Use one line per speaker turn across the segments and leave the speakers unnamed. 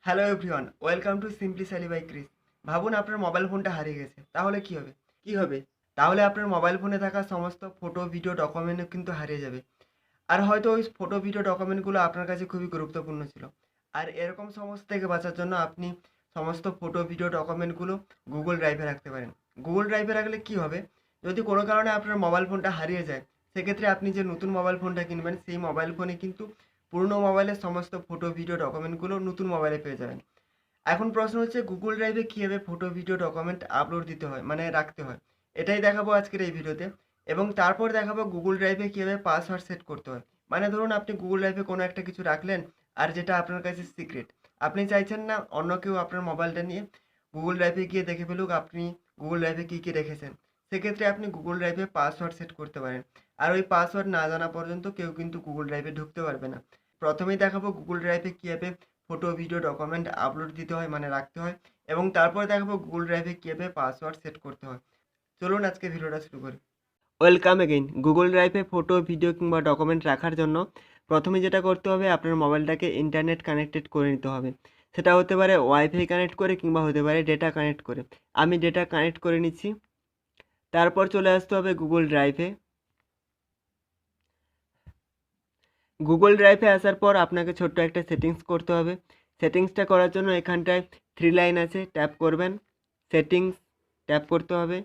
Hello everyone, welcome to simply Sally by Chris. ভাবুন আপনার mobile ফোনটা হারিয়ে গেছে, তাহলে কি হবে? কি হবে? তাহলে আপনার মোবাইল ফোনে থাকা সমস্ত ফটো, ভিডিও, ডকুমেন্টও কিন্তু হারিয়ে যাবে। আর হয়তো ওই ফটো, ভিডিও, ডকুমেন্টগুলো আপনার কাছে খুবই গুরুত্বপূর্ণ ছিল। আর এরকম সমস্যা থেকে বাঁচার জন্য আপনি সমস্ত ফটো, ভিডিও, ডকুমেন্টগুলো গুগল ড্রাইভে রাখতে পারেন। গুগল ড্রাইভে রাখলে কি হবে? যদি কোনো কারণে আপনার মোবাইল ফোনটা হারিয়ে যায়, সেক্ষেত্রে আপনি যে নতুন মোবাইল ফোনটা কিনবেন, সেই মোবাইল ফোনে কিন্তু পুরনো মোবাইলের সমস্ত ফটো, ভিডিও, ডকুমেন্টগুলো নতুন মোবাইলে পেয়ে যাবেন। এখন প্রশ্ন হচ্ছে গুগল ড্রাইভে কীভাবে ফটো, ভিডিও, ডকুমেন্ট আপলোড দিতে হয়, মানে রাখতে হয়। এটাই দেখাবো আজকের এই ভিডিওতে। এবং তারপর দেখাবো গুগল ড্রাইভে কীভাবে পাসওয়ার্ড সেট করতে হয়। মানে ধরুন আপনি গুগল ড্রাইভে কোনো একটা কিছু রাখলেন, আর যেটা আপনার কাছে সিক্রেট। আপনি চাইছেন না অন্য কেউ আপনার মোবাইলটা নিয়ে গুগল ড্রাইভে গিয়ে দেখে ফেলুক আপনি গুগল ড্রাইভে কী কী রেখেছেন। সেক্ষেত্রে আপনি গুগল ড্রাইভে পাসওয়ার্ড সেট করতে পারেন। আর ওই পাসওয়ার্ড না জানা পর্যন্ত কেউ কিন্তু গুগল ড্রাইভে ঢুকতে পারবে না। প্রথমেই দেখাবো গুগল ড্রাইভে কীভাবে ফটো, ভিডিও, ডকুমেন্ট আপলোড দিতে হয়, মানে রাখতে হয়। এবং তারপরে দেখাবো গুগল ড্রাইভে কীভাবে পাসওয়ার্ড সেট করতে হয়। চলুন আজকে ভিডিওটা শুরু করি। Welcome again. গুগল ড্রাইভে ফটো, ভিডিও কিংবা ডকুমেন্ট রাখার জন্য প্রথমে যেটা করতে হবে, আপনার মোবাইলটাকে ইন্টারনেট কানেক্টেড করে নিতে হবে। সেটা হতে পারে ওয়াইফাই কানেক্ট করে কিংবা হতে পারে ডেটা কানেক্ট করে। আমি ডেটা কানেক্ট করে নিচ্ছি। তারপর চলে আসতে হবে গুগল ড্রাইভে। গুগল ড্রাইভে আসার পর আপনাকে ছোট্ট একটা সেটিংস করতে হবে। সেটিংসটা করার জন্য এখানটায় 3 লাইন আছে, ট্যাপ করবেন। সেটিংস ট্যাপ করতে হবে।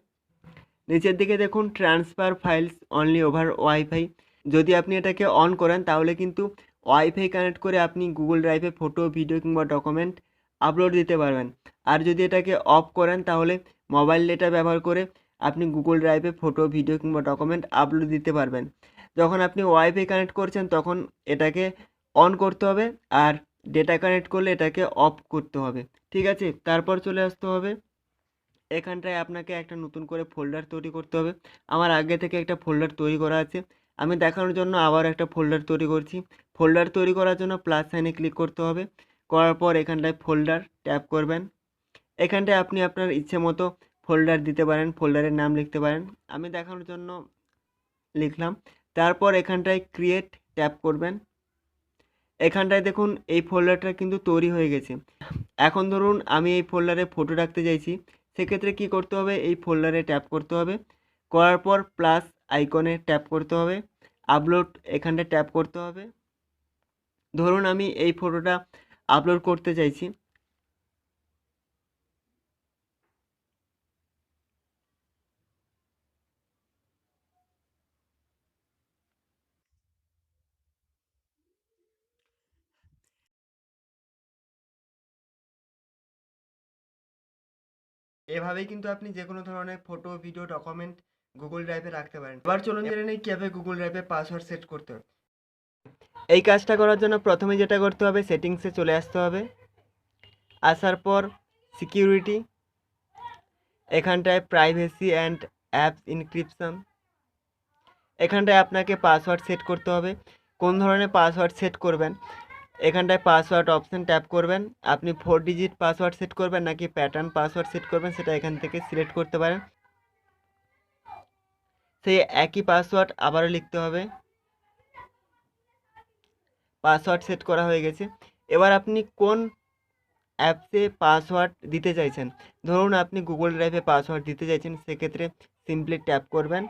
নিচের দিকে দেখুন transfer files only over wifi. যদি আপনি এটাকে অন করেন তাহলে কিন্তু ওয়াইফাই কানেক্ট করে আপনি গুগল ড্রাইভে ফটো, ভিডিও কিংবা ডকুমেন্ট আপলোড দিতে পারবেন। আর যদি এটাকে অফ করেন তাহলে মোবাইল ডেটা ব্যবহার করে আপনি গুগল ড্রাইভে ফটো, ভিডিও কিংবা ডকুমেন্ট আপলোড দিতে পারবেন। যখন আপনি ওয়াইফাই কানেক্ট করছেন তখন এটাকে অন করতে হবে, আর ডেটা কানেক্ট করলে এটাকে অফ করতে হবে। ঠিক আছে, তারপর চলে আসতে হবে এখানটায় আপনাকে একটা নতুন করে ফোল্ডার তৈরি করতে হবে। আমার আগে থেকে একটা ফোল্ডার তৈরি করা আছে, আমি দেখানোর জন্য আবার একটা ফোল্ডার তৈরি করছি। ফোল্ডার তৈরি করার জন্য প্লাস সাইনে ক্লিক করতে হবে। করার পর এখানটায় ফোল্ডার ট্যাপ করবেন। এখানটায় আপনি আপনার ইচ্ছে মতো ফোল্ডার দিতে পারেন, ফোল্ডারের নাম লিখতে পারেন। আমি দেখানোর জন্য লিখলাম। তারপর এখানটায় ক্রিয়েট ট্যাপ করবেন। এখানটায় দেখুন এই ফোল্ডারটা কিন্তু তৈরি হয়ে গেছে। এখন ধরুন আমি এই ফোল্ডারে ফটো রাখতে চাইছি, সেক্ষেত্রে কি করতে হবে, এই ফোল্ডারে ট্যাপ করতে হবে। করার পর প্লাস আইকনে ট্যাপ করতে হবে, আপলোড এখানটায় ট্যাপ করতে হবে। ধরুন আমি এই ফটোটা আপলোড করতে চাইছি। এভাবেই কিন্তু আপনি যে কোনো ধরনের ফটো, ভিডিও, ডকুমেন্ট গুগল ড্রাইভে রাখতে পারেন। এবার চলুন জেনে নিই কীভাবে গুগল ড্রাইভে পাসওয়ার্ড সেট করতে হবে। এই কাজটা করার জন্য প্রথমে যেটা করতে হবে, সেটিংসে চলে আসতে হবে। আসার পর সিকিউরিটি, এখানটায় প্রাইভেসি অ্যান্ড অ্যাপস ইনক্রিপশন, এখানটায় আপনাকে পাসওয়ার্ড সেট করতে হবে। কোন ধরনের পাসওয়ার্ড সেট করবেন, এখানটায় পাসওয়ার্ড অপশান ট্যাপ করবেন। আপনি 4 ডিজিট পাসওয়ার্ড সেট করবেন নাকি প্যাটার্ন পাসওয়ার্ড সেট করবেন সেটা এখান থেকে সিলেক্ট করতে পারেন। সেই একই পাসওয়ার্ড আবারও লিখতে হবে। পাসওয়ার্ড সেট করা হয়ে গেছে। এবার আপনি কোন অ্যাপসে পাসওয়ার্ড দিতে চাইছেন, ধরুন আপনি গুগল ড্রাইভে পাসওয়ার্ড দিতে চাইছেন, সেক্ষেত্রে সিম্পলি ট্যাপ করবেন,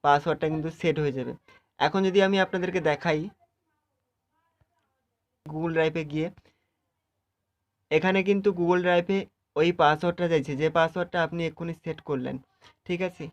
পাসওয়ার্ডটা কিন্তু সেট হয়ে যাবে। এখন যদি আমি আপনাদেরকে দেখাই গুগল ড্রাইভে গিয়ে, এখানে কিন্তু গুগল ড্রাইভে ওই পাসওয়ার্ডটা চাইছে যে পাসওয়ার্ডটা আপনি এক্ষুনি সেট করলেন। ঠিক আছে,